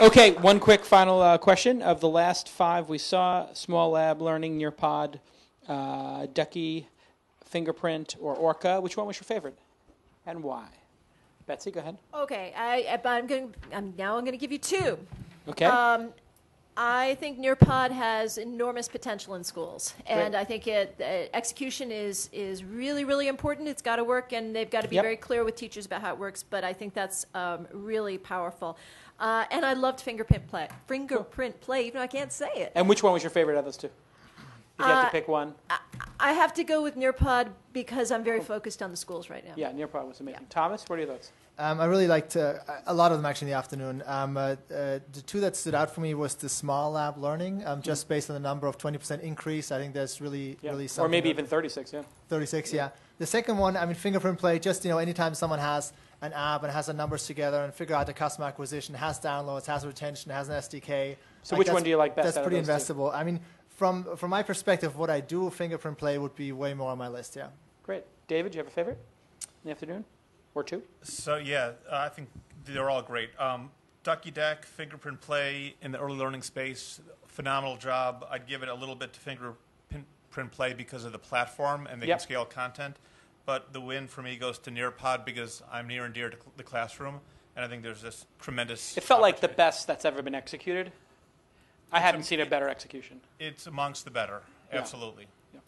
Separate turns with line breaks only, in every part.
Okay, one quick final question. Of the last 5 we saw, SMALLab Learning, Nearpod, Duckie, Fingerprint, or Orca, which one was your favorite, and why? Betsy, go ahead.
Okay, I'm now going to give you 2.
Okay.
I think Nearpod has enormous potential in schools, and
Great.
I think execution is really, really important. It's got to work, and they've got to be very clear with teachers about how it works. But I think that's really powerful. And I loved Fingerprint Play. Fingerprint Play, even though I can't say it.
And which one was your favorite of those 2? If you have to pick one.
I have to go with Nearpod because I'm very focused on the schools right now.
Yeah, Nearpod was amazing. Thomas, what are your thoughts?
I really liked a lot of them actually in the afternoon. The 2 that stood out for me was the SMALLab Learning, just based on the number of 20% increase. I think that's really something.
Or maybe even 36,
36, yeah. The second one, I mean, Fingerprint Play, just, anytime someone has an app and has the numbers together and figure out the customer acquisition, has downloads, has retention, has an SDK.
So which one do you like best?
That's pretty investable. I mean, from my perspective, what I do, Fingerprint Play would be way more on my list, yeah.
Great. David, do you have a favorite in the afternoon? Or 2?
So, yeah, I think they're all great. Duckie Deck, Fingerprint Play in the early learning space, phenomenal job. I'd give it a little bit to Fingerprint Play because of the platform and they can scale content. But the win for me goes to Nearpod because I'm near and dear to the classroom, and I think there's this tremendous
It felt like the best that's ever been executed. I haven't seen a better execution.
It's amongst the better, absolutely.
Yeah.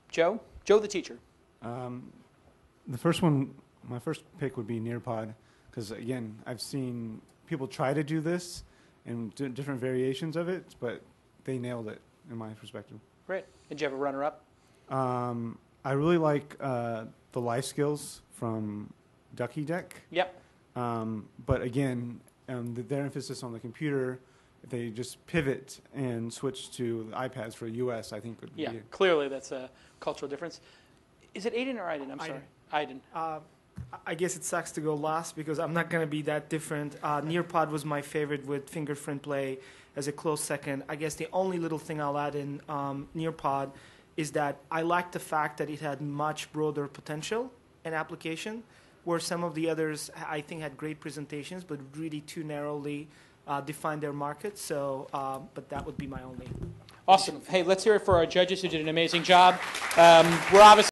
Joe? Joe the teacher.
The first one, my first pick would be Nearpod because, again, I've seen people try to do this and different variations of it, but they nailed it in my perspective.
Great. Did you have a runner-up?
I really like the life skills from Duckie Deck.
Yep.
But again, their emphasis on the computer, if they just pivot and switch to the iPads for the U.S., I think would be...
Yeah, clearly that's a cultural difference. Is it Aydin or Aydin? I'm sorry. Aydin.
I guess it sucks to go last because I'm not going to be that different. Nearpod was my favorite with Fingerprint Play as a close second. I guess the only little thing I'll add in Nearpod is that I liked the fact that it had much broader potential and application, where some of the others I think had great presentations, but really too narrowly defined their market. So, but that would be my only.
Awesome. Hey, let's hear it for our judges who did an amazing job. We're obviously